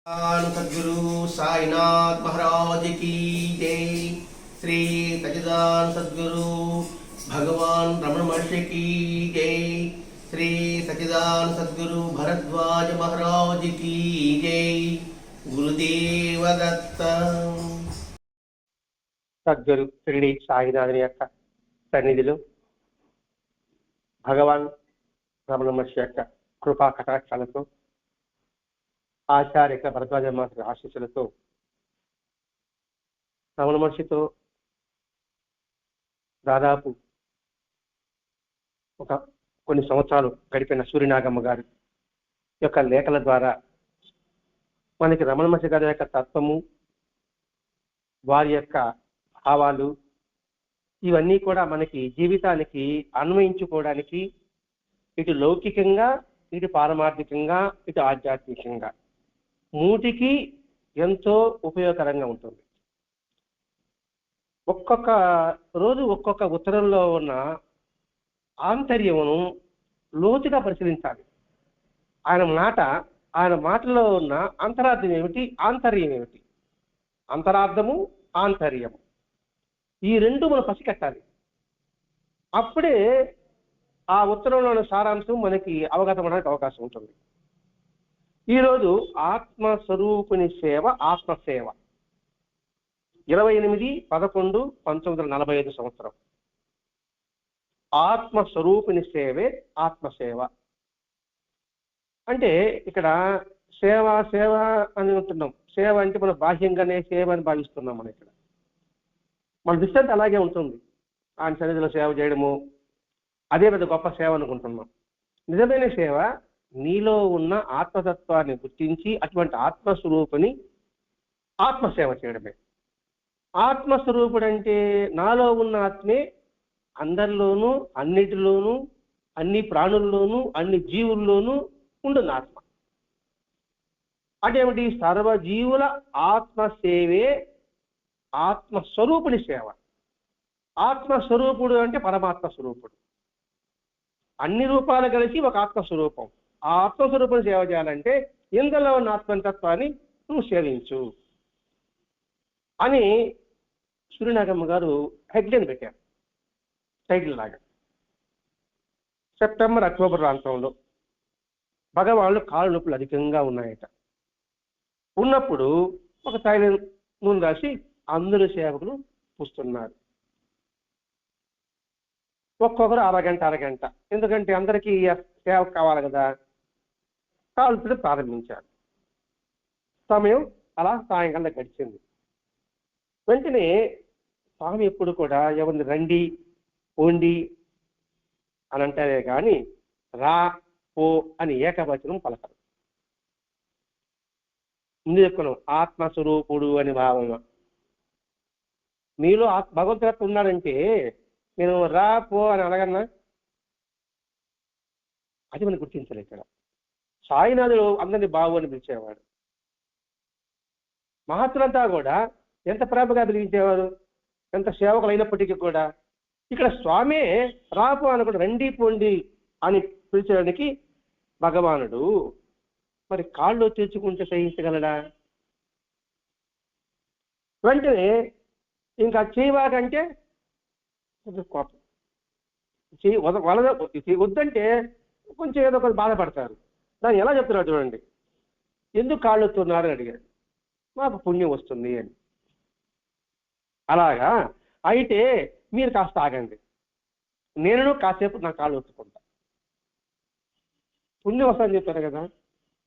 सद्गुरु साईनाथ महाराज की जय। श्री सच्चिदानंद सद्गुरु भगवान रमण महर्षि की जय। श्री सच्चिदानंद सद्गुरु भरद्वाज महाराज की जय। गुरुदेव दत्त। సద్గురు షిరిడి సాయినాథుని యొక్క సన్నిధిలో భగవాన్ రమణ మహర్షి యొక్క కృపా కటాక్షాలతో ఆచార్య భరద్వాజ మహర్షి ఆశీస్సులతో రమణ మహర్షితో దాదాపు కొన్ని సంవత్సరాలు గడిపిన సూర్యనాగమ్మ గారి యొక్క లేఖల ద్వారా మనకి రమణ మహర్షి గారి యొక్క తత్వము, వారి యొక్క భావాలు, ఇవన్నీ కూడా మనకి జీవితానికి అన్వయించుకోవడానికి ఇటు లౌకికంగా, ఇటు పారమార్థికంగా, ఇటు ఆధ్యాత్మికంగా మూటికి ఎంతో ఉపయోగకరంగా ఉంటుంది. ఒక్కొక్క రోజు ఒక్కొక్క ఉత్తరంలో ఉన్న ఆంతర్యమును లోతుగా పరిశీలించాలి. ఆయన మాటలో ఉన్న అంతరార్థం ఏమిటి, ఆంతర్యం ఏమిటి, అంతరార్థము, ఆంతర్యము, ఈ రెండు మనం పసికట్టాలి. అప్పుడే ఆ ఉత్తరంలోని సారాంశం మనకి అవగతమడానికి అవకాశం ఉంటుంది. ఈరోజు ఆత్మస్వరూపుని సేవ, ఆత్మసేవ 28/11/1945 సంవత్సరం. ఆత్మస్వరూపుని సేవే ఆత్మసేవ అంటే ఇక్కడ సేవ అని ఉంటున్నాం. సేవ అంటే మనం బాహ్యంగానే సేవ అని భావిస్తున్నాం. మనం ఇక్కడ మన దృష్టి అలాగే ఉంటుంది. ఆయన సన్నిధిలో సేవ చేయడము అదే పెద్ద గొప్ప సేవ అనుకుంటున్నాం. నిజమైన సేవ నీలో ఉన్న ఆత్మతత్వాన్ని గుర్తించి అటువంటి ఆత్మస్వరూపుని ఆత్మసేవ చేయడమే. ఆత్మస్వరూపుడు అంటే నాలో ఉన్న ఆత్మే అందరిలోనూ, అన్నిటిలోనూ, అన్ని ప్రాణుల్లోనూ, అన్ని జీవుల్లోనూ ఉంటుంది ఆత్మ. అదేమిటి? సర్వజీవుల ఆత్మసేవే ఆత్మస్వరూపుని సేవ. ఆత్మస్వరూపుడు అంటే పరమాత్మ స్వరూపుడు. అన్ని రూపాలు కలిసి ఒక ఆత్మస్వరూపం. ఆ ఆత్మస్వరూపుని సేవ చేయాలంటే ఇందులో ఉన్న ఆత్మతత్వాన్ని నువ్వు సేవించు అని సూర్యనాగమ్మ గారు హెడ్లైన్ పెట్టారు, టైటిల్ లాగా. సెప్టెంబర్, అక్టోబర్ ప్రాంతంలో భగవాన్లు కాళ్ళ నొప్పులు అధికంగా ఉన్నాయట. ఉన్నప్పుడు ఒక తైలం నూనె రాసి అందరూ సేవకులు పూస్తున్నారు. ఒక్కొక్కరు అరగంట, ఎందుకంటే అందరికీ సేవ కావాలి కదా, కాల్పులు ప్రారంభించారు. సమయం అలా సాయంకాలం గడిచింది. వెంటనే స్వామి ఎప్పుడు కూడా ఎవరిని రండి, పోండి అని అంటారే కానీ రా, పో అని ఏకవచనం పలకరు. ముందు చెప్పుకున్నాం, ఆత్మస్వరూపుడు అని భావన. మీలో భగవంతుడు ఉన్నాడంటే నేను రా, పో అని అడగన్నా, అది మనం గుర్తించలేదు. ఇక్కడ సాయినాథుడు అందరినీ బావు అని పిలిచేవాడు. మహాత్ములంతా కూడా ఎంత ప్రేమగా పిలిచేవారు, ఎంత సేవకులు అయినప్పటికీ కూడా ఇక్కడ స్వామే రాపు అని కూడా రండి, పోండి అని పిలిచడానికి భగవానుడు మరి కాళ్ళు తెచ్చుకుంటే సహించగలడా? వెంటనే ఇంకా చేయవాకంటే కోపం, వద్దంటే కొంచెం ఏదో కొంచెం బాధపడతారు. దాన్ని ఎలా చెప్తున్నారు చూడండి. ఎందుకు కాళ్ళు వస్తున్నారు అని అడిగాడు. మాకు పుణ్యం వస్తుంది అని. అలాగా అయితే మీరు కాస్త ఆగండి, నేను కాసేపు నా కాళ్ళు ఒత్తుకుంటా. పుణ్యం వస్తుందని చెప్పారు కదా,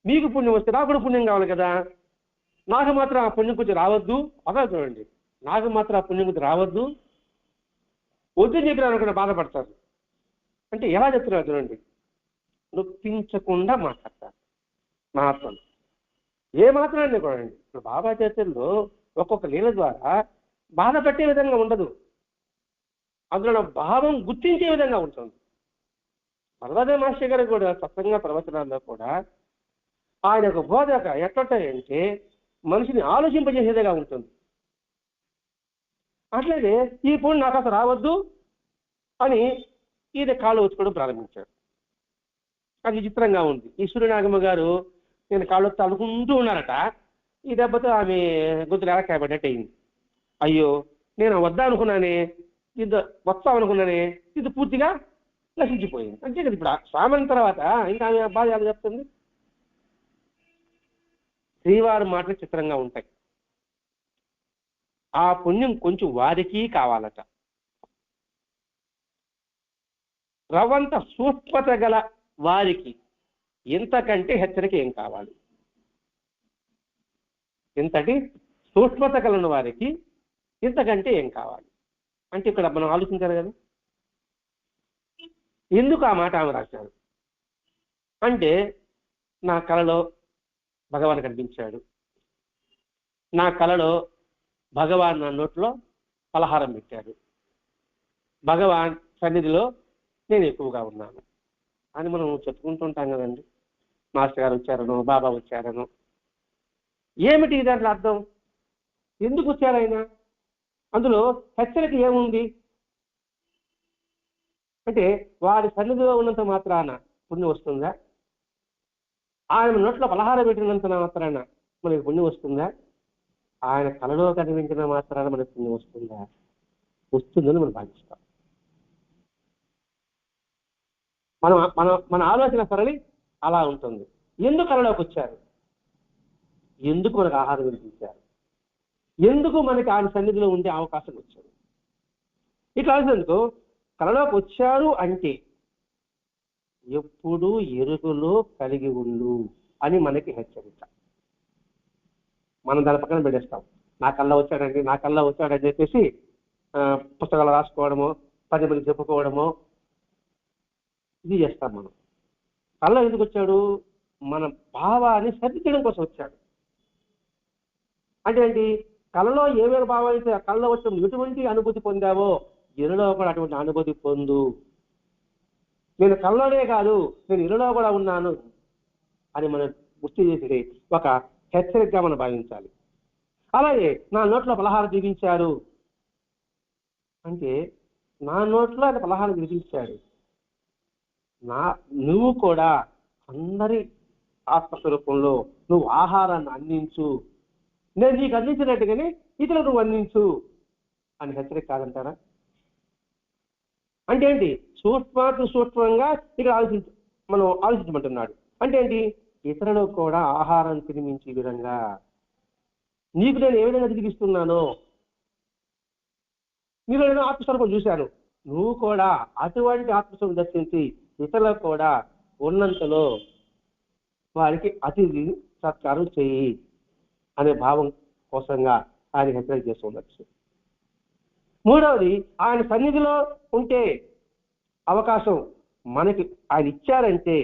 మీకు పుణ్యం వస్తే నాకు కూడా పుణ్యం కావాలి కదా. నాకు మాత్రం ఆ పుణ్యం కొంచెం రావద్దు. అలా చూడండి, నాకు మాత్రం ఆ పుణ్యం కొంచెం రావద్దు, వద్దని చెప్పినారు అనుకుంటే బాధపడతారు. అంటే ఎలా చెప్తున్నారు చూడండి, నొప్పించకుండా మాట్లాడతారు మహాత్ములు. ఏ మాత్రాన్ని చూడండి, ఇప్పుడు బాబా చేతుల్లో ఒక్కొక్క లీల ద్వారా బాధ పెట్టే విధంగా ఉండదు, అందులో భావం గుర్తించే విధంగా ఉంటుంది. భరద్వాజ మాస్టర్ గారు కూడా సత్సంగ ప్రవచనాల్లో కూడా ఆయన యొక్క బోధక ఎట్లుంటాయంటే మనిషిని ఆలోచింపజేసేదిగా ఉంటుంది. అట్లాగే ఈ పుణ్యం నాకు అసలు రావద్దు అని ఈయన కాళ్ళు వచ్చుకోవడం ప్రారంభించాడు. అది విచిత్రంగా ఉంది. ఈ సూర్యనాగమ్మ గారు నేను కాళ్ళు అనుకుంటూ ఉన్నారట. ఈ దెబ్బతో ఆమె గొంతులు ఎలా కాబట్టినట్టు అయింది. అయ్యో నేను వద్దా అనుకున్నానే, ఇది వస్తామనుకున్నానే, ఇది పూర్తిగా నశించిపోయింది. అంతే కదా. ఇప్పుడు స్వామి తర్వాత ఇంకా ఆమె బాధ ఎలా చెప్తుంది? శ్రీవారి మాటలు చిత్రంగా ఉంటాయి. ఆ పుణ్యం కొంచెం వారికి కావాలట. రవంత సూక్ష్మత గల వారికి ఇంతకంటే హెచ్చరిక ఏం కావాలి? ఇంతటి సూక్ష్మత కలిగిన వారికి ఇంతకంటే ఏం కావాలి అంటే ఇక్కడ మనం ఆలోచించాలి కదా. ఎందుకు ఆ మాట ఆమె రాశారు అంటే, నా కలలో భగవాన్ కనిపించాడు, నా కలలో భగవాన్ నా నోట్లో పలహారం పెట్టాడు, భగవాన్ సన్నిధిలో నేను ఎక్కువగా ఉన్నాను అని మనం చెప్పుకుంటుంటాం కదండి. మాస్టర్ గారు వచ్చారను, బాబా వచ్చారను. ఏమిటి దాంట్లో అర్థం? ఎందుకు వచ్చారు ఆయన? అందులో హెచ్చరిక ఏముంది అంటే, వారి సన్నిధిలో ఉన్నంత మాత్రాన పుణ్యం వస్తుందా? ఆయన నోట్లో పలహారం పెట్టినంత మాత్రాన మనకి పుణ్యం వస్తుందా? ఆయన కలలో కనిపించిన మాత్రాన మనకి పుణ్యం వస్తుందా? వస్తుందని మనం భావిస్తాం. మన ఆలోచన సరళి అలా ఉంటుంది. ఎందుకు కలలోకి వచ్చారు? ఎందుకు మనకు ఆహారం వినిపించారు? ఎందుకు మనకి ఆయన సన్నిధిలో ఉండే అవకాశం వచ్చారు? ఇట్లా ఆలోచనకు కలలోకి వచ్చారు అంటే ఎప్పుడు ఎరుకలో కలిగి ఉండు అని మనకి హెచ్చరిక. మనం దాని పక్కన పెట్టేస్తాం. నా కళ్ళ వచ్చాడండి, నా కళ్ళ వచ్చాడని చెప్పేసి పుస్తకాలు రాసుకోవడము, 10 మంది చెప్పుకోవడము, ఇది చేస్తాం మనం. కళ్ళ ఎందుకు వచ్చాడు? మన భావాన్ని సరి చేయడం కోసం వచ్చాడు. అంటే ఏంటి? కళ్ళలో ఏమేమి భావం అయితే కళ్ళలో వచ్చిన ఎటువంటి అనుభూతి పొందావో ఇరులో కూడా అటువంటి అనుభూతి పొందు. నేను కళ్ళలోనే కాదు, నేను ఇరులో కూడా ఉన్నాను అని మనం గుర్తు చేసి ఒక హెచ్చరికగా మనం భావించాలి. అలాగే నా నోట్లో పలహారం జీవించారు అంటే, నా నోట్లో ఆయన పలహారం జీవించాడు, నువ్వు కూడా అందరి ఆత్మస్వరూపంలో నువ్వు ఆహారాన్ని అందించు, నేను నీకు అందించినట్టుగానే ఇతరులకు నువ్వు అందించు అని హెచ్చరిక కాదంటారా? అంటే ఏంటి? సూక్ష్మంగా ఇక్కడ మనం ఆలోచించమంటున్నాడు. అంటే ఏంటి? ఇతరులకు కూడా ఆహారం తినిపించే విధంగా నీకు నేను ఏ విధంగా తిరిగిస్తున్నానో, నీలో నేను ఆత్మస్వరూపం చూశాను, నువ్వు కూడా అటువంటి ఆత్మస్వరూపం దర్శించి ఇతరులకు కూడా ఉన్నంతలో వారికి అతిథి సత్కారం చెయ్యి అనే భావం కోసంగా ఆయన హెచ్చరిక చేస్తూ ఉండొచ్చు. మూడవది, ఆయన సన్నిధిలో ఉంటే అవకాశం మనకి ఆయన ఇచ్చారంటే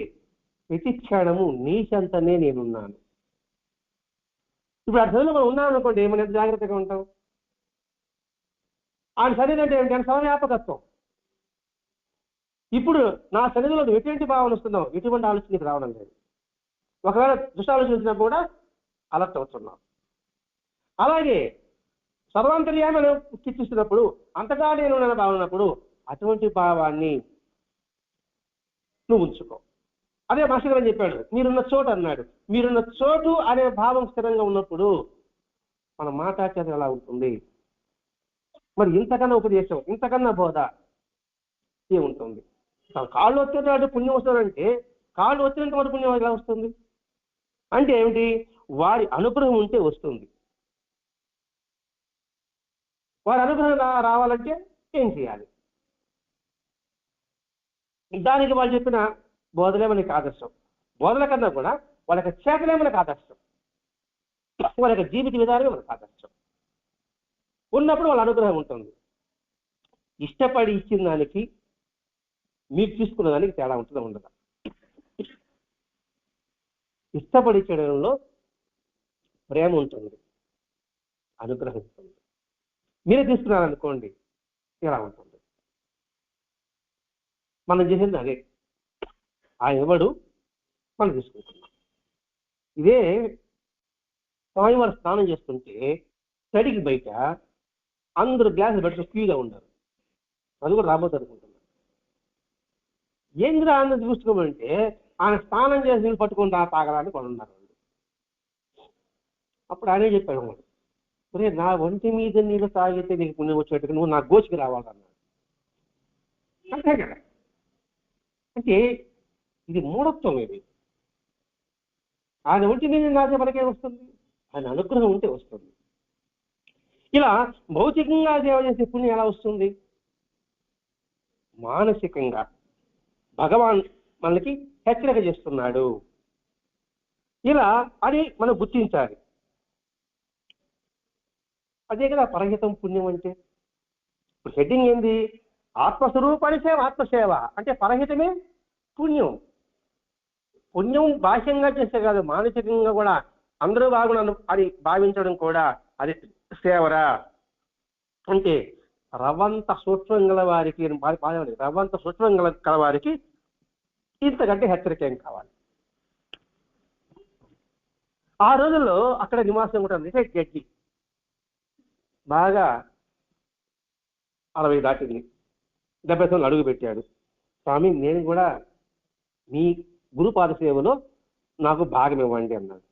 ప్రతి క్షణము నీ చెంతనే నేనున్నాను. ఇప్పుడు ఆ సన్నిధిలో మనం ఉన్నాం అనుకోండి, మనం ఎంత జాగ్రత్తగా ఉంటాం? ఆయన సన్నిధి అంటే ఏంటి? ఆయన సమవ్యాపకత్వం. ఇప్పుడు నా సన్నిధిలో ఎటువంటి భావన వస్తున్నావు, ఎటువంటి ఆలోచన నీకు రావడం లేదు. ఒకవేళ దుష్టాలోచన వచ్చినా కూడా అలర్ట్ అవుతున్నాం. అలాగే సర్వాంతర్యాన్ని మనం కీర్తిస్తున్నప్పుడు, అంతటా నేను భావన ఉన్నప్పుడు అటువంటి భావాన్ని నువ్వు ఉంచుకో. అదే మాస్టర్ గారు చెప్పాడు, మీరున్న చోటు అన్నాడు. మీరున్న చోటు అనే భావం స్థిరంగా ఉన్నప్పుడు మన మాట్లాడేది ఎలా ఉంటుంది? మరి ఇంతకన్నా ఉపదేశం, ఇంతకన్నా బోధ ఏముంటుంది? కాళ్ళు వచ్చేటట్టు పుణ్యం వస్తుందంటే, కాళ్ళు వచ్చినంత వరకు పుణ్యం ఎలా వస్తుంది? అంటే ఏమిటి? వారి అనుగ్రహం ఉంటే వస్తుంది. వారి అనుగ్రహం రావాలంటే ఏం చేయాలి? దానికి వాళ్ళు చెప్పిన బోధలే మనకి ఆదర్శం. బోధల కన్నా కూడా వాళ్ళ యొక్క చేతలే మనకు ఆదర్శం, వాళ్ళ యొక్క జీవిత విధానమే మనకు ఆదర్శం. ఉన్నప్పుడు వాళ్ళ అనుగ్రహం ఉంటుంది. ఇష్టపడి ఇచ్చిన దానికి మీరు తీసుకున్న దానికి తేడా ఉంటుందా ఉండదా? ఇష్టపడి చేయడంలో ప్రేమ ఉంటుంది, అనుగ్రహం ఉంటుంది. మీరే తీసుకున్నారనుకోండి, ఎలా ఉంటుంది? మనం చేసింది అదే. ఆయన ఎవడు మనం తీసుకుంటున్నాం. ఇదే స్వామివారు స్నానం చేస్తుంటే స్టడీకి బయట అందరూ గ్లాసులు పెట్టుకుని క్యూగా ఉండరు. అది కూడా రాబోతుంది అనుకుంటున్నాను. ఏంద్రా అందరూ చూసుకోమంటే ఆయన స్నానం చేసి నీళ్ళు పట్టుకుని తాగడానికి వాళ్ళు ఉన్నారు. అప్పుడు ఆయనే చెప్పాడు, ఒరే నా ఒంటి మీద నీళ్ళు తాగితే నీకు పుణ్యం వచ్చేట్టుగా నువ్వు నా గోచికి రావాలన్నాడు. అంతే కదా. అంటే ఇది మూఢత్వం. ఇది ఆయన ఒంటి మీద నాకే మనకే వస్తుంది, ఆయన అనుగ్రహం ఉంటే వస్తుంది. ఇలా భౌతికంగా సేవ చేసే పుణ్యం ఎలా వస్తుంది? మానసికంగా భగవాన్ మనకి హెచ్చరిక చేస్తున్నాడు. ఇలా అని మనం గుర్తించాలి. అదే కదా పరహితం పుణ్యం అంటే. ఇప్పుడు హెడ్డింగ్ ఏంది? ఆత్మస్వరూపాన్ని సేవ, ఆత్మసేవ అంటే పరహితమే పుణ్యం. పుణ్యం బాహ్యంగా చేస్తే కాదు, మానసికంగా కూడా అందరూ బాగున్నాను అని భావించడం కూడా అది సేవరా. అంటే రవంత సూక్ష్మం గల వారికి, రవంత సూక్ష్మం గల వారికి ఇంతకంటే హెచ్చరిక ఏం కావాలి? ఆ రోజుల్లో అక్కడ నివాసం ఉంటుంది జడ్జి, బాగా 60 దాటింది, 70 సంవత్సరాలు అడుగు పెట్టాడు. స్వామి నేను కూడా మీ గురుపాద సేవలో నాకు భాగం ఇవ్వండి అన్నాడు.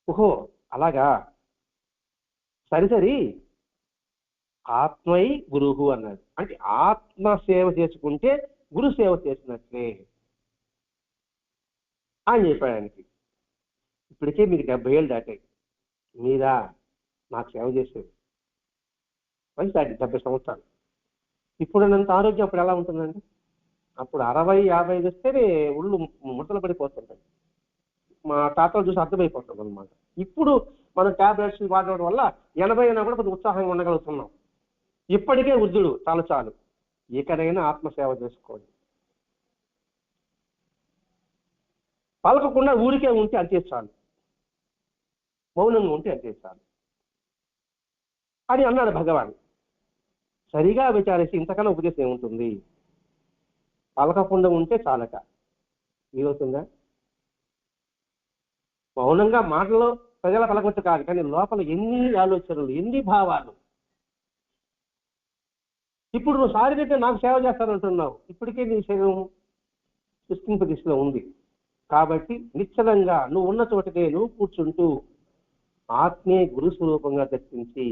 ఓహో అలాగా, సరి ఆత్మై గురువు అన్నాడు. అంటే ఆత్మ సేవ చేసుకుంటే గురు సేవ చేసినట్లే అని చెప్పాడు ఆయనకి. ఇప్పటికే మీకు 70 ఏళ్ళు దాటాయి, మీరా నాకు సేవ చేసేది. వయసు దాటి 70 సంవత్సరాలు. ఇప్పుడున్నంత ఆరోగ్యం అప్పుడు ఎలా ఉంటుందండి? అప్పుడు 60-55 వస్తేనే ఒళ్ళు ముడతలు పడిపోతుంటాయి. మా తాతలు చూసి అర్థమైపోతుంది అనమాట. ఇప్పుడు మనం టాబ్లెట్స్ వాడడం వల్ల 80 అయినా కూడా కొంచెం ఉత్సాహంగా ఉండగలుగుతున్నాం. ఇప్పటికే వృద్ధుడు చాలు, ఇకనైనా ఆత్మసేవ చేసుకోండి. పలకకుండా ఊరికే ఉంటే అంతే చాలు, మౌనంగా ఉంటే అంతే చాలు అని అన్నాడు భగవాన్. సరిగా విచారిస్తే ఇంతకన్నా ఉపదేశం ఏముంటుంది? పలకకుండా ఉంటే చాలక వీలవుతుందా? మౌనంగా మాటలో ప్రజల పలకవచ్చు కాదు, కానీ లోపల ఎన్ని ఆలోచనలు, ఎన్ని భావాలు. ఇప్పుడు నువ్వు శారీరకంగా నాకు సేవ చేస్తానంటున్నావు, ఇప్పటికే నీ శరీరం సృష్టింప దిశలో ఉంది. కాబట్టి నిశ్చలంగా నువ్వు ఉన్న చోటకే నువ్వు కూర్చుంటూ ఆత్మే గురు స్వరూపంగా దర్శించి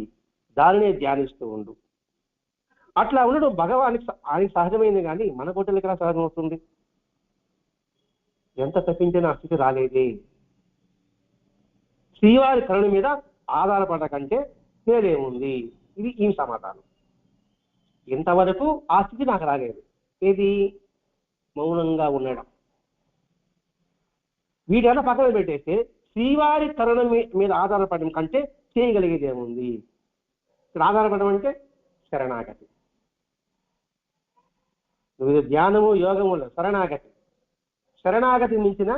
దానినే ధ్యానిస్తూ ఉండు. అట్లా ఉండడం భగవానికి ఆయనకి సహజమైంది, కానీ మన గొడ్డలకి ఎలా సహజం అవుతుంది? ఎంత తప్పించినా ఆ స్థితి రాలేదే. శ్రీవారి కరుణ మీద ఆధారపడ కంటే మేలేముంది? ఇది ఈ సమాధానం. ఇంతవరకు ఆ స్థితి నాకు రాలేదు. ఏది? మౌనంగా ఉండడం. వీటైనా పక్కన పెట్టేస్తే శ్రీవారి కరుణ మీద ఆధారపడడం కంటే చేయగలిగేది ఏముంది? ఇక్కడ ఆధారపడడం అంటే శరణాగతి. వివిధ ధ్యానము యోగములు శరణాగతి. శరణాగతి మించిన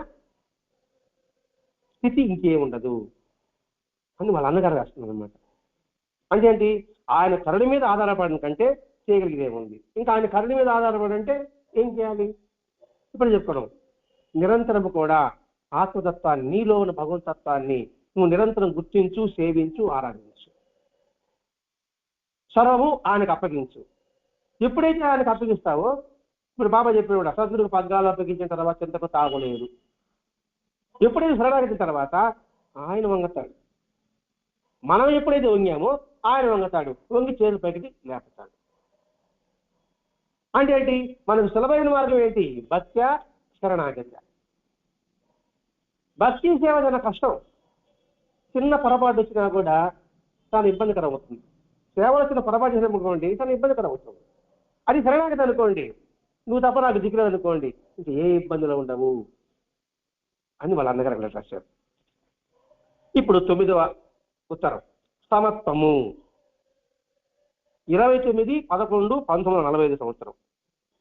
స్థితి ఇంకేముండదు అని వాళ్ళ అన్నగారు రాస్తున్నారు అనమాట. అంటే ఏంటి? ఆయన కరుణ మీద ఆధారపడడం కంటే చేయగలిగేది ఏముంది? ఇంకా ఆయన కరుణ మీద ఆధారపడంటే ఏం చేయాలి? ఇప్పుడు చెప్పుకోవడం, నిరంతరం కూడా ఆత్మతత్వాన్ని, నీలో ఉన్న భగవతత్వాన్ని నువ్వు నిరంతరం గుర్తించు, సేవించు, ఆరాధించు. సర్వము ఆయనకు అప్పగించు. ఎప్పుడైతే ఆయనకు అప్పగిస్తావో, ఇప్పుడు బాబా చెప్పినప్పుడు సద్గురుకు పద్గాలు అప్పగించిన తర్వాత చింతకు తాగులేదు. ఎప్పుడైతే శరణాగతిన తర్వాత ఆయన వంగతాడు. మనం ఎప్పుడైతే వంగామో ఆయన వంగతాడు, వంగి చేతులు పైకి లేపుతాడు. అంటే ఏంటి? మనకు సులభమైన మార్గం ఏంటి? భక్త్య శరణాగత. భక్తి సేవ చాలా కష్టం. చిన్న పొరపాటు వచ్చినా కూడా చాలా ఇబ్బందికరం అవుతుంది. సేవలో చిన్న పొరపాటు చేసామనుకోండి, చాలా ఇబ్బందికరం అవుతుంది. అది శరణాగతి అనుకోండి, నువ్వు తప్ప నాకు దిక్కులేదు అనుకోండి, ఇంక ఏ ఇబ్బందులు ఉండవు అని వాళ్ళ అన్నగారు అక్కడ రాశారు. ఇప్పుడు 9వ ఉత్తరం, సమత్వము. 29/11/1945 సంవత్సరం.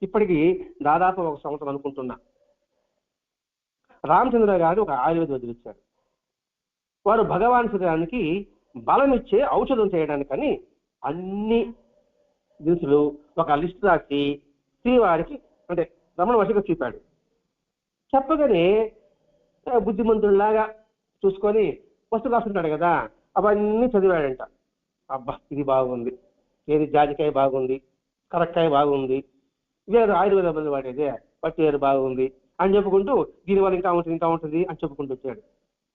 ఇప్పటికి దాదాపు 1 సంవత్సరం అనుకుంటున్నా. రామచంద్ర గారు ఒక ఆయుర్వేద వదిలిచ్చారు. వారు భగవాన్ శరీరానికి బలం ఇచ్చే ఔషధం చేయడానికని అన్ని దినుసులు ఒక లిస్ట్ రాసి శ్రీవారికి అంటే రమణ మహర్షికి చూపాడు. చెప్పగానే బుద్ధిమంతుడిలాగా చూసుకొని వస్తు రాస్తుంటాడు కదా, అవన్నీ చదివాడంట. అబ్బా ఇది బాగుంది, ఏది జాజికాయ బాగుంది, కరక్కాయ బాగుంది, ఇదే ఆయుర్వేద మంది వాడేదే, పట్టేరు బాగుంది అని చెప్పుకుంటూ దీనివల్ల ఇంకా ఉంటుంది అని చెప్పుకుంటూ వచ్చాడు.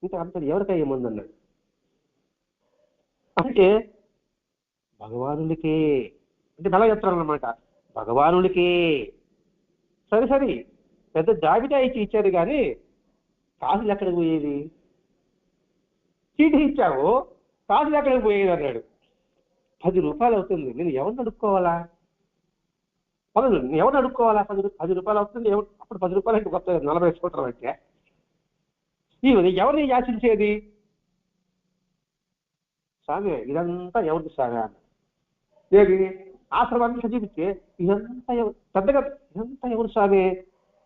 ఇంకా అంత ఎవరికయ్యే మందు అన్నాడు. అంటే భగవానుడికే, అంటే మెల్ల చెప్తారన్నమాట, భగవానుడికే. సరే సరే, పెద్ద జాబితా ఇచ్చారు కానీ కాసులు ఎక్కడికి పోయేది? చీటీ ఇచ్చావు, కాసులు ఎక్కడికి పోయేది అన్నాడు. 10 రూపాయలు అవుతుంది, నేను ఎవరిని అడుక్కోవాలా? నేను ఎవరిని అడుక్కోవాలా? 10 రూపాయలు అవుతుంది. అప్పుడు 10 రూపాయలు అంటే కొత్త 40 స్కూటర్ అంటే ఎవరిని యాచించేది? స్వామి ఇదంతా ఎవరికి స్వామి అన్న. ఏది ఆశ్రమాన్ని చూపిస్తే ఇదంతా పెద్దగా ఇదంతా ఎవరు స్వామి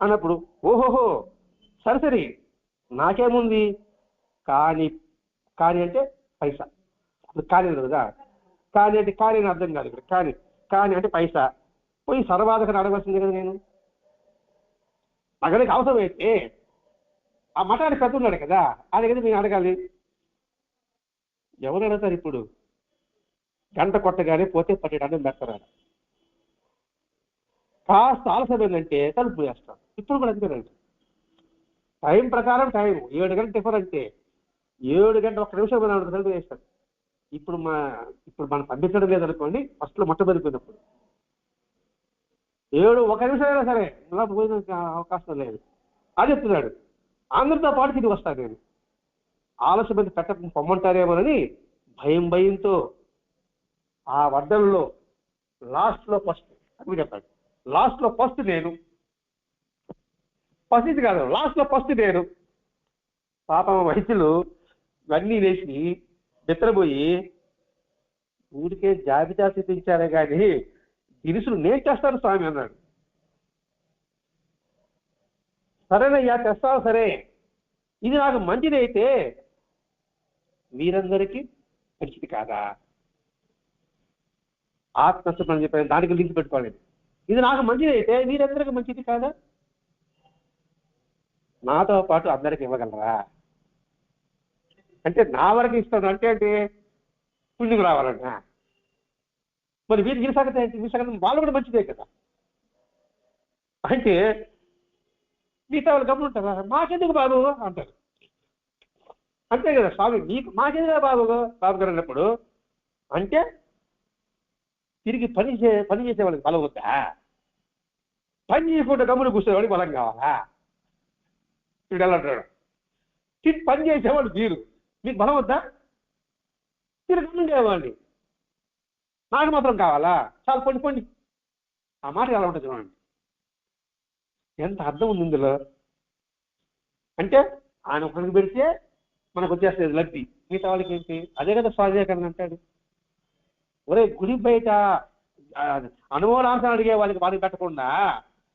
అన్నప్పుడు, ఓహోహో సరే సరే నాకేముంది, కానీ కానీ అంటే పైసా. ఇప్పుడు కానీ కదా, కానీ అంటే కానీ అని అర్థం కాదు ఇక్కడ. కానీ కానీ అంటే పైసా. పోయి సర్వాధకని అడగవలసింది కదా నేను. అక్కడికి అవసరం అయితే ఆ మఠానికి పెద్ద ఉన్నాడు కదా, అది కదా నేను అడగాలి. ఎవరు అడుగుతారు ఇప్పుడు? గంట కొట్టగానే పోతే పట్టేటంటే పెడతారు. కాస్త ఆలస్యమైందంటే తలుపు వేస్తాం. ఇప్పుడు కూడా అంతేనండి. టైం ప్రకారం టైం 7 గంటల టిఫర్ అంటే 7 గంటల 1 నిమిషం తలుపు వేస్తాం. ఇప్పుడు మనం పంపించడం లేదనుకోండి, ఫస్ట్లో మొట్టమొదటిపోయినప్పుడు 7-1 నిమిషం అయినా సరే ఇలా పోయిన అవకాశం లేదు. అది చెప్తున్నాడు. అందరితో పాటు తిరిగి వస్తాను నేను. ఆలస్యమైన పొమ్మంటారేమోనని భయంతో ఆ వడ్డల్లో లాస్ట్లో ఫస్ట్ అని చెప్పాడు. లాస్ట్లో ఫస్ట్ నేను, ఫస్ట్ ఇది కాదు, లాస్ట్లో ఫస్ట్ నేను. పాపం వైద్యులు ఇవన్నీ వేసి నిద్రపోయి ఊరికే జాబితా చూపించారే కానీ దినుసులు నేను చేస్తాను స్వామి అన్నాడు. సరేనయ్యా తెస్తావు, సరే ఇది నాకు మంచిది అయితే మీరందరికీ మంచిది కాదా? ఆత్మస్వరం చెప్పాను, దానికి లింక్ పెట్టుకోలేదు. ఇది నాకు మంచిది అయితే మీరందరికీ మంచిది కాదా? నాతో పాటు అందరికి ఇవ్వగలరా అంటే నా వరకు ఇస్తాను అంటే పుణ్యం రావాలన్నా. మరి వీరు ఈ సంగతి వాళ్ళు కూడా మంచిదే కదా. అంటే మిగతా వాళ్ళు గమనింటారా? మాకెందుకు బాబు అంటారు. అంతే కదా స్వామి, మీకు మాకెందుకు బాబు గారు అన్నప్పుడు అంటే తిరిగి పని చేసే వాళ్ళకి బలం వద్దా? పని చేయకుండా గమ్మును కూర్చోవాడికి బలం కావాలా? వీడు ఎలా అంటాడు? పని చేసేవాళ్ళు మీరు, మీకు బలం వద్దా? మీరు గమనించేవాడిని, నాకు మాత్రం కావాలా? చాలా పొండి. ఆ మాట ఎలా ఉంటుంది చూడండి, ఎంత అర్థం ఉంది ఇందులో. అంటే ఆయన ఒకరికి పెడితే మనకు వచ్చేస్తుంది లబ్ధి, మిగతా వాళ్ళకి ఏంటి? అదే కదా స్వాధీకరణ అంటాడు. ఒరే గుడి బయట అనుమోలాంశం అడిగే వాళ్ళకి వాడికి పెట్టకుండా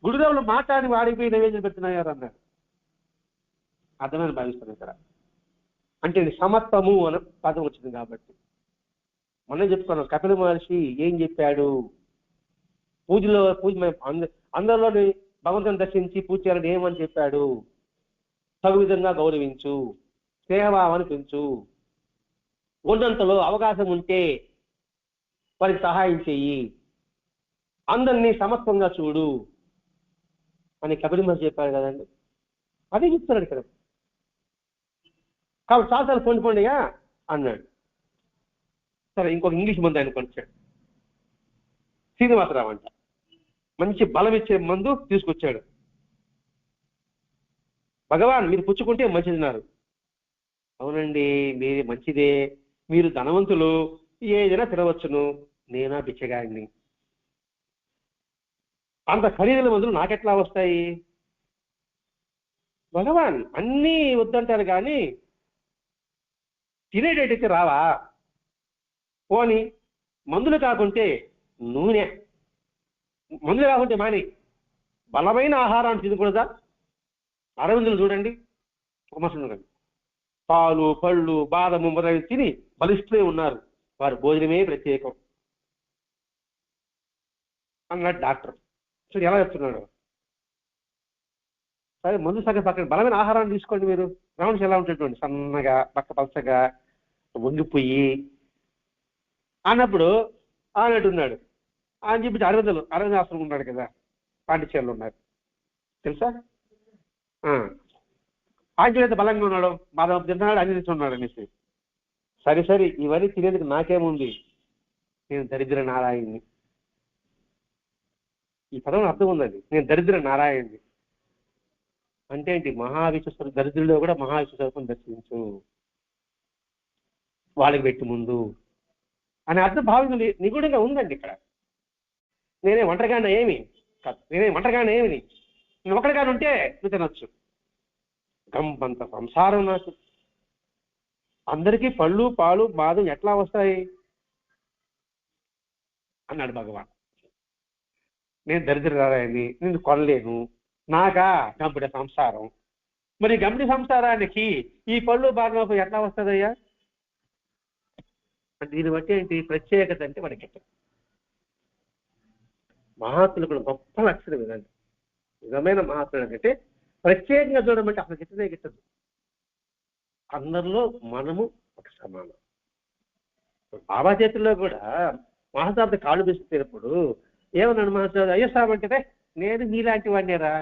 గుడిదేవులు మాట్లాడి వాడికి నైవేద్యం పెడుతున్నారు అన్నాడు. అర్థమైన భావిస్తాను ఇక్కడ. అంటే సమత్వము అనే పదం వచ్చింది కాబట్టి మనం చెప్పుకున్నాం. కపిల మహర్షి ఏం చెప్పాడు? పూజ అందరిలోని భగవంతుని దర్శించి పూజ చేయాలని ఏమని చెప్పాడు? తగు విధంగా గౌరవించు, స్నేహభావాన్ని పెంచు, ఉన్నంతలో అవకాశం ఉంటే వారికి సహాయం చెయ్యి, అందరినీ సమత్వంగా చూడు అని కపిల మహర్షి చెప్పాడు కదండి. అదే చెప్తున్నాడు ఇక్కడ. కాబట్టి చాలాసార్లు పొండిగా అన్నాడు. సరే, ఇంకొక ఇంగ్లీష్ మందు ఆయన కొనిచ్చాడు. శ్రీనివాసరావు అంట, మంచి బలం ఇచ్చే మందు తీసుకొచ్చాడు. భగవాన్ మీరు పుచ్చుకుంటే మంచిదిన్నారు. అవునండి, మీది మంచిదే, మీరు ధనవంతులు, ఏదైనా తినవచ్చును, నేనా బిచ్చగాడిని, అంత ఖరీదుల మందులు నాకెట్లా వస్తాయి? భగవాన్ అన్నీ వద్దంటారు కానీ తినేటట్టయితే రావా? పోని మందులు కాకుంటే నూనె, మందులు కాకుంటే మాని బలమైన ఆహారాన్ని తినకూడదా? అరవిందులు చూడండి, ఉపమసుడు పాలు పళ్ళు బాదము మొదలైన తిని బలిష్ఠులే ఉన్నారు, వారి భోజనమే ప్రత్యేకం అన్నాడు డాక్టర్. చూడు ఎలా చెప్తున్నాడు. సరే, మందు సగం పక్కన బలమైన ఆహారాన్ని తీసుకోండి. మీరు రమణి ఎలా ఉంటుందండి, సన్నగా పక్క పలసగా వంగిపోయి అన్నప్పుడు అన్నట్టున్నాడు అని చెప్పి అరవింద ఆశ్రమం ఉన్నాడు కదా, పాండిచేరిలో ఉన్నారు తెలుసా? ఆంజనేయుడు బలంగా ఉన్నాడు, మాధవ తిన్నాడు, ఆంజనేయుడు ఉన్నాడు అనేసి. సరే ఇవన్నీ తినేందుకు నాకేముంది, నేను దరిద్ర నారాయణ్ణి. ఈ పదం అర్థం ఉందండి, నేను దరిద్ర నారాయణ్ణి అంటే ఏంటి? మహావిశ్వస్వరూపం, దరిద్రుల్లో కూడా మహావిశ్వస్వరూపం దర్శించు, వాళ్ళకి పెట్టి ముందు అనే అర్థం భావించ నిగూఢంగా ఉందండి ఇక్కడ. నేనే ఒంటరిగానే ఏమి కాదు, నేను ఒకటిగానే ఉంటే నువ్వు తినొచ్చు. గంపంత సంసారం నాకు, అందరికీ పళ్ళు పాలు బాధ ఎట్లా వస్తాయి అన్నాడు భగవాన్. నేను దరిద్రరాయని, నేను కొనలేను, నాకా గంపిడి సంసారం. మరి గంపిడి సంసారానికి ఈ పళ్ళు బాగా ఎట్లా వస్తుందయ్యా అంటే దీన్ని బట్టి ఏంటి? ప్రత్యేకత అంటే మనకి మహాత్ములు కూడా గొప్ప లక్షణం ఇదండి. నిజమైన మహాత్ములు అంటే ప్రత్యేకంగా చూడమంటే అసలు గిట్టదు. అందరిలో మనము ఒక సమానం. బాబా చేతుల్లో కూడా మహాసాబ్ కాళ్ళు బీసుకునేటప్పుడు ఏమన్నాడు మహాసాబ్? అయ్యో సాబ్ అంటే నేను మీలాంటి వాడినేరా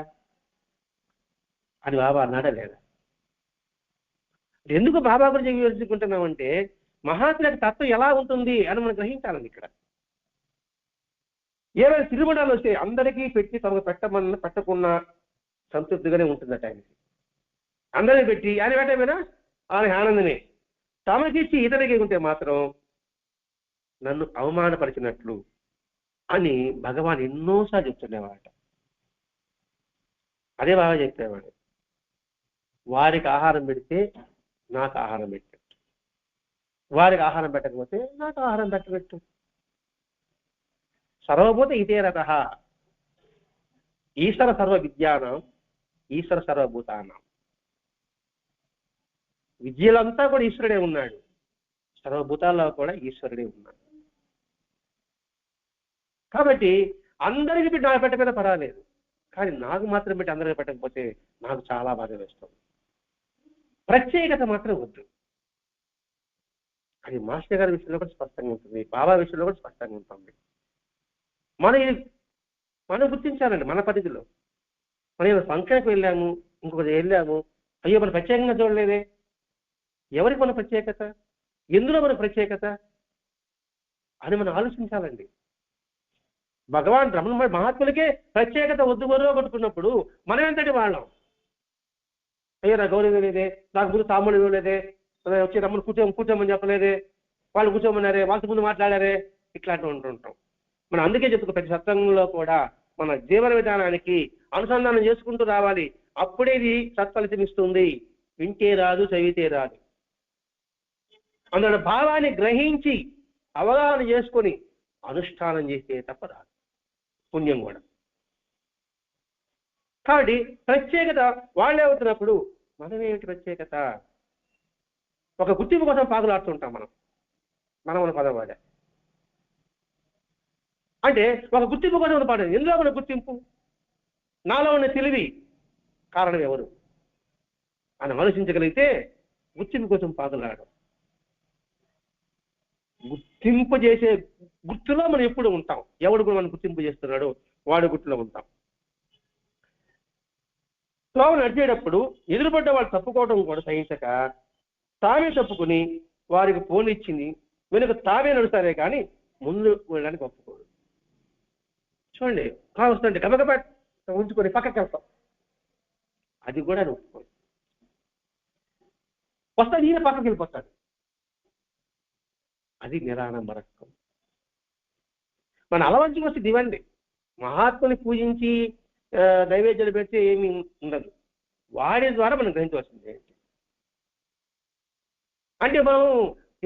అని బాబా అన్నాడా లేదా? ఎందుకు బాబా గురించి వివరించుకుంటున్నామంటే మహాత్ముల తత్వం ఎలా ఉంటుంది అని మనం గ్రహించాలండి. ఇక్కడ ఏమైనా తిరుమణాలు వస్తే అందరికీ పెట్టి తమకు పెట్టకున్నా సంతృప్తిగానే ఉంటుందట ఆయనకి. అందరినీ పెట్టి ఆయన పెట్టమైనా ఆయన ఆనందమే, తమకిచ్చి ఇతరికి ఉంటే మాత్రం నన్ను అవమానపరిచినట్లు అని భగవాన్ ఎన్నోసార్లు చెప్తుండేవాట. అదే బాగా చెప్పేవాడు, వారికి ఆహారం పెడితే నాకు ఆహారం పెట్టినట్టు, వారికి ఆహారం పెట్టకపోతే నాకు ఆహారం పెట్టినట్టు. సర్వభూత ఇదే రథ, ఈశ్వర సర్వ విద్యానం ఈశ్వర సర్వభూతానం. విద్యలంతా కూడా ఈశ్వరుడే ఉన్నాడు, సర్వభూతాల్లో కూడా ఈశ్వరుడే ఉన్నాడు. కాబట్టి అందరికి పెట్టి నాకు పెట్టకపోయినా పర్వాలేదు, కానీ నాకు మాత్రం పెట్టి అందరికి పెట్టకపోతే నాకు చాలా బాధ వేస్తుంది. ప్రత్యేకత మాత్రం వద్దు. అది మాస్టర్ గారి విషయంలో కూడా స్పష్టంగా ఉంటుంది, బాబా విషయంలో కూడా స్పష్టంగా ఉంటుంది. మనం గుర్తించాలండి మన పరిధిలో. మనం ఫంక్షన్కి వెళ్ళాము, ఇంకొకటి వెళ్ళాము, అయ్యో మనం ప్రత్యేకంగా చూడలేదే. ఎవరికి మన ప్రత్యేకత, ఎందులో మన ప్రత్యేకత అని మనం ఆలోచించాలండి. భగవాన్ రమణ మహాత్ములకే ప్రత్యేకత వద్దు వరో కొట్టుకున్నప్పుడు మనం ఎంతటి వాళ్ళం? అయ్యో నా గౌరవం లేదే, నాకు ముందు తాముడు ఇవ్వలేదే, వచ్చి రమ్మని కూర్చోమని చెప్పలేదే, వాళ్ళు కూర్చోమన్నారే, వాళ్ళతో ముందు మాట్లాడారే, ఇట్లాంటివి ఉంటుంటాం మనం. అందుకే చెప్పుకో ప్రతి సత్సంగంలో కూడా మన జీవన విధానానికి అనుసంధానం చేసుకుంటూ రావాలి. అప్పుడే ఇది సత్ఫలితం ఇస్తుంది. వింటే రాదు, చదివితే రాదు. అందులో భావాన్ని గ్రహించి అవగాహన చేసుకొని అనుష్ఠానం చేస్తే తప్ప రాదు పుణ్యం కూడా. కాబట్టి ప్రత్యేకత వాళ్ళే అవుతున్నప్పుడు మనమేమిటి ప్రత్యేకత? ఒక గుర్తింపు కోసం పాకులాడుతుంటాం మనం పదవాడే అంటే ఒక గుర్తింపు కోసం పాడు. ఎందులో ఉన్న గుర్తింపు? నాలో ఉన్న తెలివి కారణం ఎవరు అని ఆలోచించగలిగితే గుర్తింపు కోసం పాకులాడు. గుర్తింపు చేసే గుర్తులో మనం ఎప్పుడు ఉంటాం. ఎవడు కూడా మనం గుర్తింపు చేస్తున్నాడు వాడు గుర్తులో ఉంటాం. త్రోవ నడిచేటప్పుడు ఎదురుపడ్డ వాళ్ళు తప్పుకోవడం కూడా సహించక తామే తప్పుకుని వారికి పోనిచ్చింది వెనుక తామే నడుస్తారే కానీ ముందు వెళ్ళడానికి ఒప్పుకోడు. చూడండి, వస్తుంటే గబగబ ఉంచుకొని పక్కకి వెళ్తాం, అది కూడా ఒప్పుకోడు. వస్తాడు ఈయన పక్కకి వెళ్ళిపోతాడు, అది నిరాడంబరత్వం. మన అలవంచుకు వస్తే దివండి. మహాత్ముని పూజించి నైవేద్యాలు పెడితే ఏమీ ఉండదు. వాడి ద్వారా మనం గ్రహించవలసింది ఏంటి అంటే మనం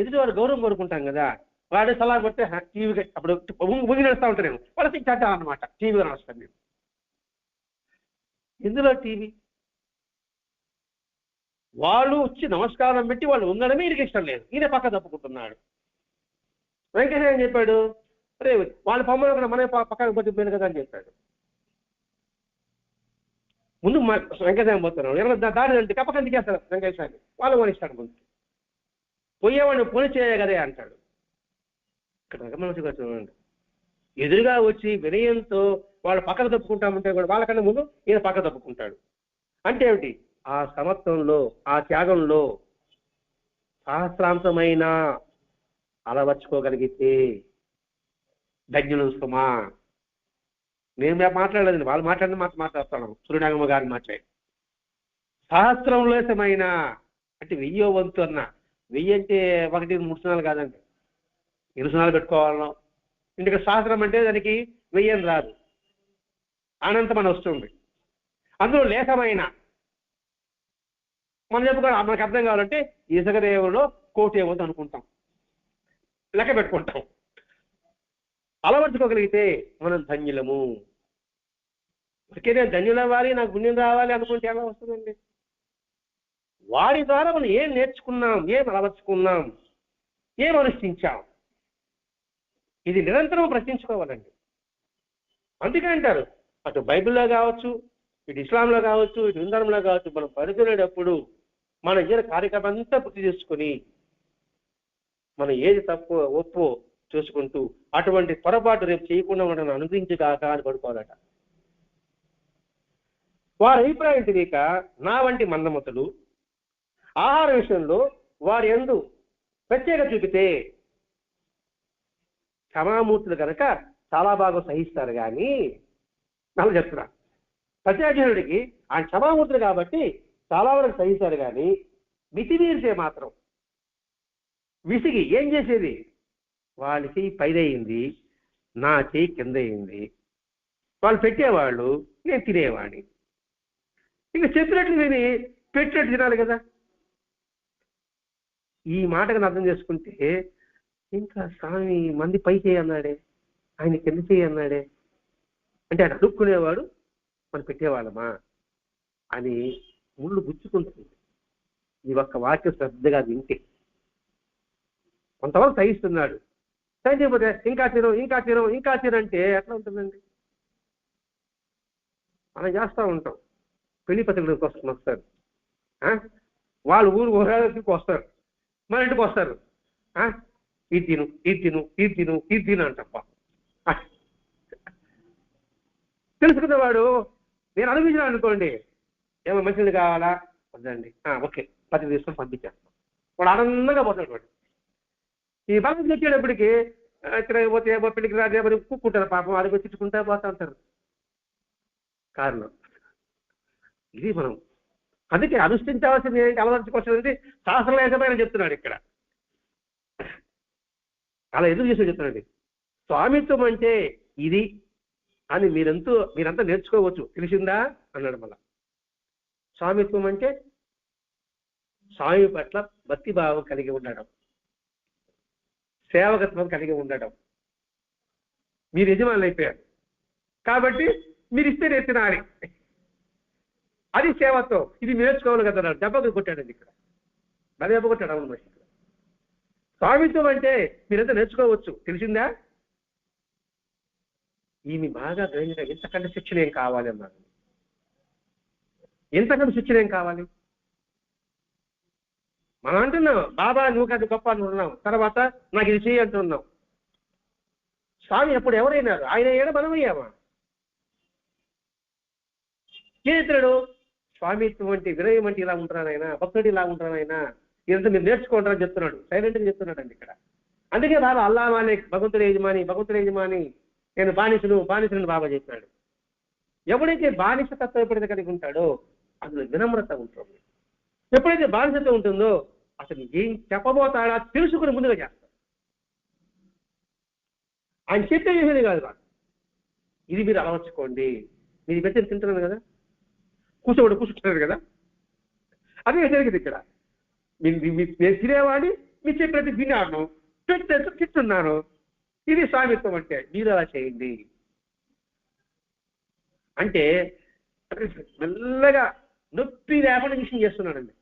ఎదుటి వాడు గౌరవం కోరుకుంటాం కదా. వాడు సలహా కొడితే టీవీ అప్పుడు ముగి నడుస్తూ ఉంటాను వాళ్ళకి చట్టం అన్నమాట. టీవీగా నడుస్తాను నేను. ఎందులో టీవీ? వాళ్ళు వచ్చి నమస్కారం పెట్టి వాళ్ళు ఉండడమే ఈయనకి ఇష్టం లేదు, ఈయన పక్క తప్పుకుంటున్నాడు. వెంకటేశ్వర ఏం చెప్పాడు? అరే వాళ్ళ పొమ్మలు మన పక్కన పోతుంది కదా అని చెప్పాడు. ముందు వెంకటేశ్వర పోతున్నాడు, ఎవరైనా దాడి అంటే కప్పకం దిగేస్తాడు వెంకటేశ్వరాన్ని, వాళ్ళు పోనిస్తాడు. ముందు పోయేవాడిని పోని చేయ కదే అంటాడు. ఇక్కడ మనసుగా చూడండి, ఎదురుగా వచ్చి వినయంతో వాళ్ళు పక్కకు తప్పుకుంటామంటే కూడా వాళ్ళకన్నా ముందు ఈయన పక్క తప్పుకుంటాడు. అంటే ఏమిటి? ఆ సమత్వంలో, ఆ త్యాగంలో సహస్రాంతమైన అలవర్చుకోగలిగితే ధన్యులు సుమా. నేను మాట్లాడలేదు, వాళ్ళు మాట్లాడిన మాట్లాడుతాను. సూర్యనాగమ్మ గారిని మాట్లాడి సహస్రంలోసమైన అంటే 1000వ వంతు అన్న. 1000 అంటే 1 3 సున్నాలు కాదండి, 2 సున్నాలు పెట్టుకోవాలను. ఇంటికి సహస్రం అంటే దానికి 1000 అని రాదు, అనంతం అని వస్తుంది. అందులో లేఖమైన మనం చెప్పుకోవాలి, మనకు అర్థం కావాలంటే ఇసుకదేవులో 1,000,000 వంతు అనుకుంటాం, లెక్క పెట్టుకుంటాం. అలవర్చుకోగలిగితే మనం ధన్యులము. నేను ధన్యులవ్వాలి, నాకు పుణ్యం రావాలి అనుకుంటే ఎలా వస్తుందండి? వాడి ద్వారా మనం ఏం నేర్చుకున్నాం, ఏం అలవర్చుకున్నాం, ఏం అనుష్ఠించాం, ఇది నిరంతరం ప్రశ్నించుకోవాలండి. అందుకే అంటారు, అటు బైబిల్లో కావచ్చు, ఇటు ఇస్లాంలో కావచ్చు, ఇటు హిందూలో కావచ్చు, మనం పడుకునేటప్పుడు మన ఏదైనా కార్యక్రమం అంతా పూర్తి చేసుకుని మనం ఏది తప్పు ఒప్పు చూసుకుంటూ అటువంటి పొరపాటు రేపు చేయకుండా ఉండడం అనుగ్రహించి కాక అని పడుకోవాలట. వారి అభిప్రాయం తెలియక నా వంటి మందమతులు ఆహార విషయంలో వారి యందు ప్రత్యేక చూపితే క్షమామూర్తులు కనుక చాలా బాగా సహిస్తారు. కానీ నన్ను చెప్తున్నా, ప్రత్యేకజనుడికి ఆయన క్షమామూర్తులు కాబట్టి చాలా వరకు సహిస్తారు. కానీ మితిమీరితే మాత్రం విసిగి ఏం చేసేది, వాళ్ళ చెయ్యి పైదయింది, నా చెయ్యి కింద అయింది, వాళ్ళు పెట్టేవాళ్ళు, నేను తినేవాడిని. ఇంకా చెప్పినట్లు విని పెట్టినట్టు తినాలి కదా. ఈ మాటకు అర్థం చేసుకుంటే ఇంకా స్వామి మంది పై చేయి అన్నాడే, ఆయన కింద చేయి అన్నాడే అంటే ఆయన అడుక్కునేవాడు, మనం పెట్టేవాళ్ళమా అని ముళ్ళు గుచ్చుకుంటుంది ఈ ఒక్క వాక్యం శ్రద్ధగా వింటే. కొంతవరకు సహిస్తున్నాడు, సహించకపోతే ఇంకా తినం ఇంకా తినం ఇంకా తినంటే ఎట్లా ఉంటుందండి? మనం చేస్తూ ఉంటాం. పెళ్లి పత్రికల కోసం వస్తారు, వాళ్ళు ఊరికి వస్తారు, మన ఇంటికి వస్తారు, ఇది తిను ఇది తిను ఇది తిను ఇది తిను అంటప్ప. తెలుసుకున్నవాడు నేను అనుభవించాను అనుకోండి, ఏమో మంచిది కావాలా వద్దండి, ఓకే పత్రిక తీసుకొని పంపించేస్తాం. వాడు ఆనందంగా పోతాడు. వాడు ఈ బాగా వచ్చేటప్పటికి ఇక్కడ పోతే పెళ్లికి రాజేమని కూక్కుంటారు, పాపం అడిగి తిట్టుకుంటా పోతా ఉంటారు కారులో. ఇది మనం అందుకే అనుష్ఠించవలసింది ఏంటి, అలవర్చుకోవాల్సింది శాస్త్రలేఖమైన చెప్తున్నాడు ఇక్కడ. అలా ఎదురు చేసి చెప్తున్నాడు. స్వామిత్వం అంటే ఇది అని మీరంతా నేర్చుకోవచ్చు, తెలిసిందా అన్నాడు. మళ్ళా స్వామిత్వం అంటే స్వామి పట్ల భక్తిభావం కలిగి ఉండడం, సేవకత్వం కలిగి ఉండడం. మీరు యజమానులు అయిపోయారు కాబట్టి మీరు ఇస్తే నేను తినాలి, అది సేవత్వం. ఇది నేర్చుకోవాలి కదా. దెబ్బకు కొట్టాడండి ఇక్కడ, దెబ్బ కొట్టాడు. అవును, మరి స్వామిత్వం అంటే మీరంతా నేర్చుకోవచ్చు, తెలిసిందా? ఈమె బాగా గ్రహించడం, ఇంతకంటే శిక్షణ ఏం కావాలి అన్నారు. ఇంతకంటే శిక్షణ ఏం కావాలి? మనం అంటున్నాం బాబా నువ్వు కాదు గొప్ప అంటున్నాం, తర్వాత నాకు ఇది చేయి అంటున్నాం. స్వామి అప్పుడు ఎవరైనారు? ఆయన అయ్యాడా, మనం అయ్యామా? చేతుడు స్వామిత్వం అంటే వినయం అంటే ఇలా ఉంటారు ఆయన, భక్తుడు ఇలా ఉంటారు ఆయన, ఇదంతా మీరు నేర్చుకుంటారని చెప్తున్నాడు. సైలెంట్గా చెప్తున్నాడు అండి ఇక్కడ. అందుకే బాబా అల్లా మాలిక్, భగవంతుడు యజమాని, నేను బానిసను బాబా చెప్పాడు. ఎప్పుడైతే బానిస తత్వం ఎప్పుడైతే కలిగి ఉంటాడో అందులో వినమ్రత ఉంటుంది. ఎప్పుడైతే బానిసత్వం ఉంటుందో అసలు ఏం చెప్పబోతాడా తెలుసుకుని ముందుగా చేస్తాడు. ఆయన చెప్పే చేసేది కాదు, ఇది మీరు అలవర్చుకోండి. మీరు పెట్టి తింటున్నారు కదా, కూర్చుంటున్నారు కదా, అదే జరిగింది ఇక్కడ. నేను తినేవాడిని, మీరు చెప్పినట్టు విన్నాను, తింటున్నాను. ఇది స్వామిత్వం అంటే. మీరు అలా చేయండి అంటే మెల్లగా నొప్పి లేకుండా ఇంజక్షన్ చేస్తున్నాడండి.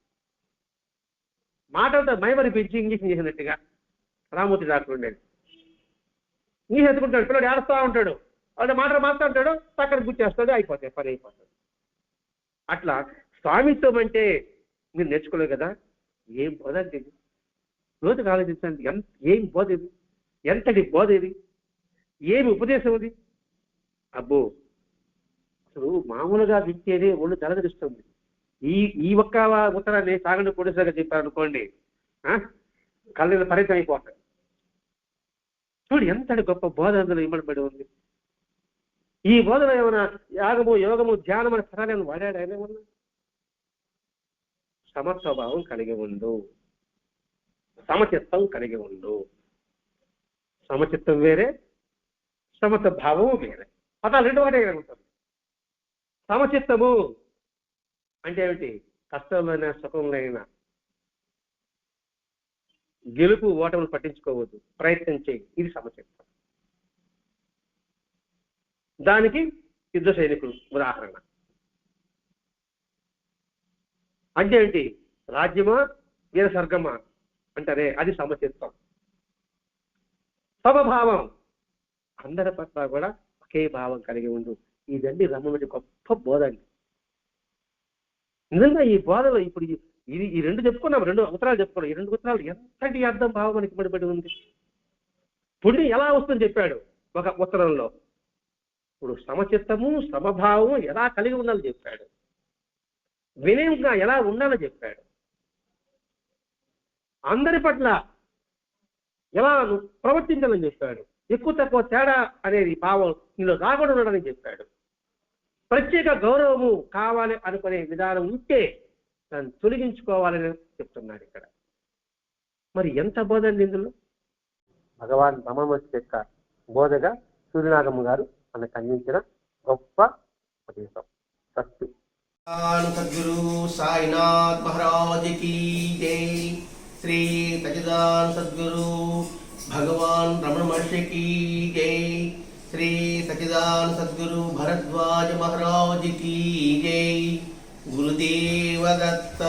మాటలతో మైమరి పెంచి ఇంజక్షన్ చేసినట్టుగా రామూర్తి డాక్టర్ ఉండేది. ఇంజక్షన్ ఎత్తుకుంటాడు, పిల్లడు ఏడుస్తూ ఉంటాడు, వాడు మాటలు మాట్లాడతాడు, పక్కన గుర్చేస్తాడు, అయిపోతాయి, పని అయిపోతాడు. అట్లా స్వామిత్వం అంటే మీరు నేర్చుకోలేదు కదా. ఏం బోధ అంటే ఇది? రోజుకు ఆలోచించండి, ఏం బోధ ఇది, ఎంతటి బోధ ఇది, ఏమి ఉపదేశం ఇది. అబ్బో, అసలు మామూలుగా వింటేనే ఒళ్ళు తలదరిస్తుంది. ఈ ఈ ఒక్క ఉత్తరాన్ని సాగండి పోలీసులుగా చెప్పారు అనుకోండి, కళ్ళ పరితం అయిపోతాయి. చూడు ఎంతటి గొప్ప బోధ అందులో ఇమ్మడబడి ఉంది. ఈ బోధన ఏమైనా యాగము, యోగము, ధ్యానం అనే పదాలను వాడాడు ఆయన ఏమన్నా? సమస్వభావం కలిగి ఉండు, సమచిత్తం కలిగి ఉండు. సమచిత్తం వేరే, సమత భావము వేరే. పదాలు రెండు వాటే ఉంటుంది. సమచిత్తము అంటే ఏమిటి? కష్టమైన సుఖంలైన గెలుపు ఓటములు పట్టించుకోవద్దు, ప్రయత్నం చేయి, ఇది సమచిత్తం. దానికి యుద్ధ సైనికులు ఉదాహరణ. అంటే ఏంటి? రాజ్యమా వీర స్వర్గమా అంటారే, అది సమచిత్తం. సమభావం, అందరి పట్ల కూడా ఒకే భావం కలిగి ఉండు. ఇదండి రమణుడి గొప్ప బోధ అండి. నిజంగా ఈ బోధలో ఇప్పుడు ఇది ఈ రెండు చెప్పుకున్నాం, రెండు ఉత్తరాలు చెప్పుకున్నాం. ఈ రెండు ఉత్తరాలు ఎంతటి అర్థం భావం మనకి ఇమ్మడిపడి ఉంది. పుణ్యం ఎలా వస్తుందని చెప్పాడు ఒక ఉత్తరంలో. ఇప్పుడు సమచిత్తము, సమభావము ఎలా కలిగి ఉండాలని చెప్పాడు. వినయంగా ఎలా ఉండాలని చెప్పాడు. అందరి పట్ల ఎలా ప్రవర్తించాలని చెప్పాడు. ఎక్కువ తక్కువ తేడా అనేది భావం నీలో రాకుండా ఉండడానికి చెప్పాడు. ప్రత్యేక గౌరవము కావాలి అనుకునే విధానం ఉంటే దాన్ని తొలగించుకోవాలని చెప్తున్నాడు ఇక్కడ. మరి ఎంత బోధ అండి ఇందులో? భగవాన్ రమణమహర్షి యొక్క బోధగా సూర్యనాగమ్మ గారు మనకు అందించిన గొప్ప ఉపదేశం. సత్తు సద్గురు సాయినాథ్ మహారాజ్ కీ జై. శ్రీ సచ్చిదానంద సద్గురు భగవాన్ రమణ మహర్షి కీ జై. శ్రీ సచ్చిదానంద సద్గురు భరద్వాజ మహారాజ్ కీ జై. గురుదేవ దత్త.